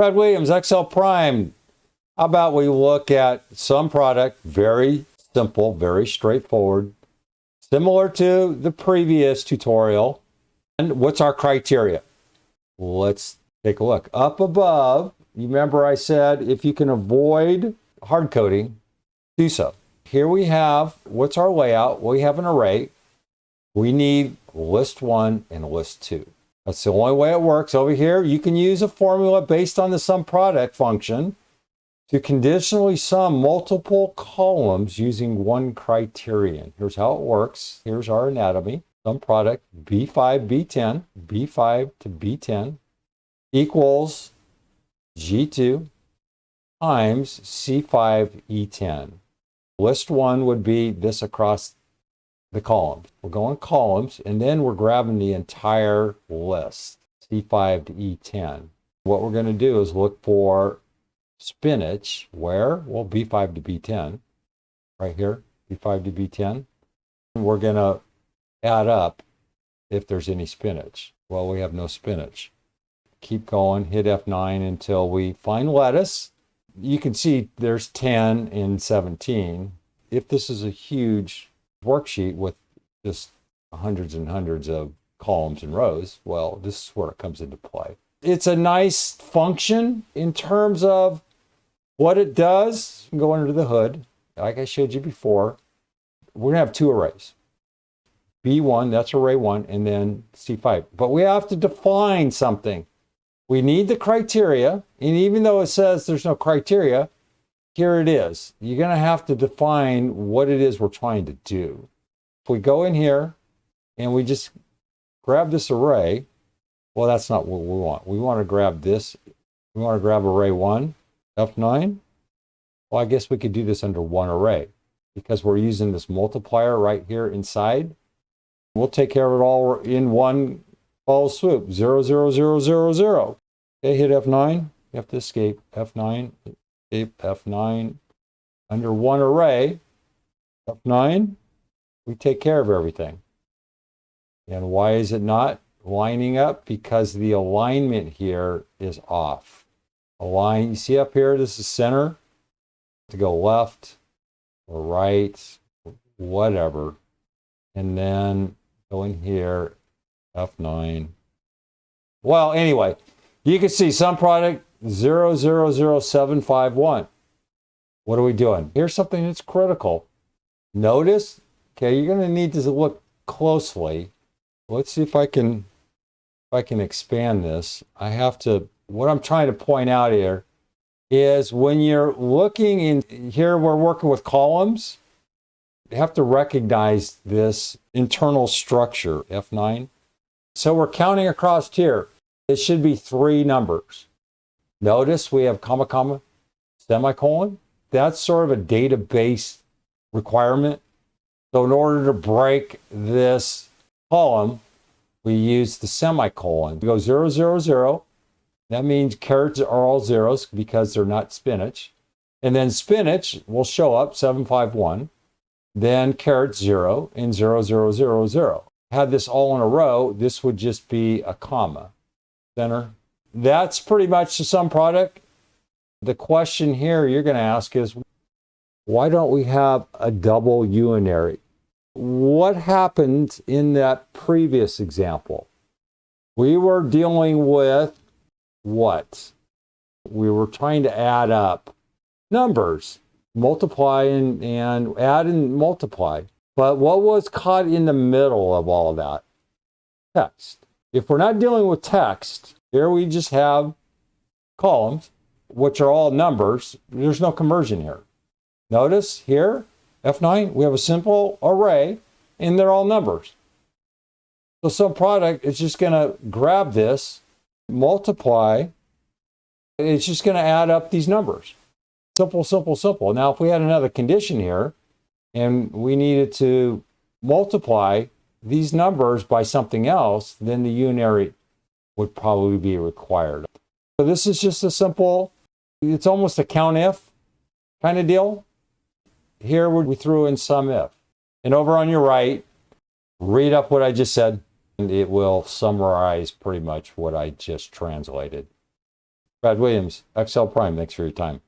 Fred Williams, Excel Prime. How about we look at some product, very simple, very straightforward, similar to the previous tutorial. And what's our criteria? Let's take a look. Up above, you remember I said if you can avoid hard coding, do so. Here we have, what's our layout? We have an array. We need list 1 and list 2. That's the only way it works. Over here, you can use a formula based on the SUMPRODUCT function to conditionally sum multiple columns using one criterion. Here's how it works. Here's our anatomy. SUMPRODUCT B5, B10, B5 to B10 equals G2 times C5, E10. List 1 would be this across the columns. We're going columns, and then we're grabbing the entire list, C5 to E10. What we're going to do is look for spinach. Where? Well, B5 to B10. Right here, B5 to B10. And we're going to add up if there's any spinach. Well, we have no spinach. Keep going, hit F9 until we find lettuce. You can see there's 10 and 17. If this is a huge worksheet with just hundreds and hundreds of columns and rows, well, this is where it comes into play. It's a nice function in terms of what it does. Go under the hood. Like I showed you before, we're going to have two arrays. B1, that's array 1, and then C5. But we have to define something. We need the criteria, and even though it says there's no criteria, here it is. You're going to have to define what it is we're trying to do. If we go in here and we just grab this array, well, that's not what we want. We want to grab this. We want to grab array 1, F9. Well, I guess we could do this under one array because we're using this multiplier right here inside. We'll take care of it all in one fall swoop. 0, 0, 0, 0, 0. Okay, hit F9. You have to escape. F9. Escape F9. Under one array, F9, we take care of everything. And why is it not lining up? Because the alignment here is off. Align, you see up here, this is center. To go left or right, whatever. And then go in here, F9. Well, anyway, you can see SUMPRODUCT 000751. What are we doing? Here's something that's critical. Notice, okay, you're going to need to look closely. Let's see if I can expand this. I have to, what I'm trying to point out here is when you're looking in here, we're working with columns. You have to recognize this internal structure, F9. So we're counting across here. It should be 3 numbers. Notice we have comma, comma, semicolon. That's sort of a database requirement. So in order to break this column, we use the semicolon. We go 0, 0, 0. That means carrots are all zeros because they're not spinach. And then spinach will show up 751. Then carrots 0 and 0, 0, 0, 0. Had this all in a row, this would just be a comma. Center. That's pretty much the SUMPRODUCT. The question here you're going to ask is, why don't we have a double unary? What happened in that previous example? We were dealing with what? We were trying to add up numbers, multiply and add and multiply. But what was caught in the middle of all of that? Text. If we're not dealing with text, here we just have columns, which are all numbers. There's no conversion here. Notice here, F9, we have a simple array, and they're all numbers. So SUMPRODUCT is just going to grab this, multiply. It's just going to add up these numbers. Simple, simple, simple. Now, if we had another condition here, and we needed to multiply these numbers by something else, then the unary would probably be required. So this is just a simple, it's almost a COUNTIF kind of deal. Here we threw in SUMIF. And over on your right, read up what I just said, and it will summarize pretty much what I just translated. Brad Williams, Excel Prime. Thanks for your time.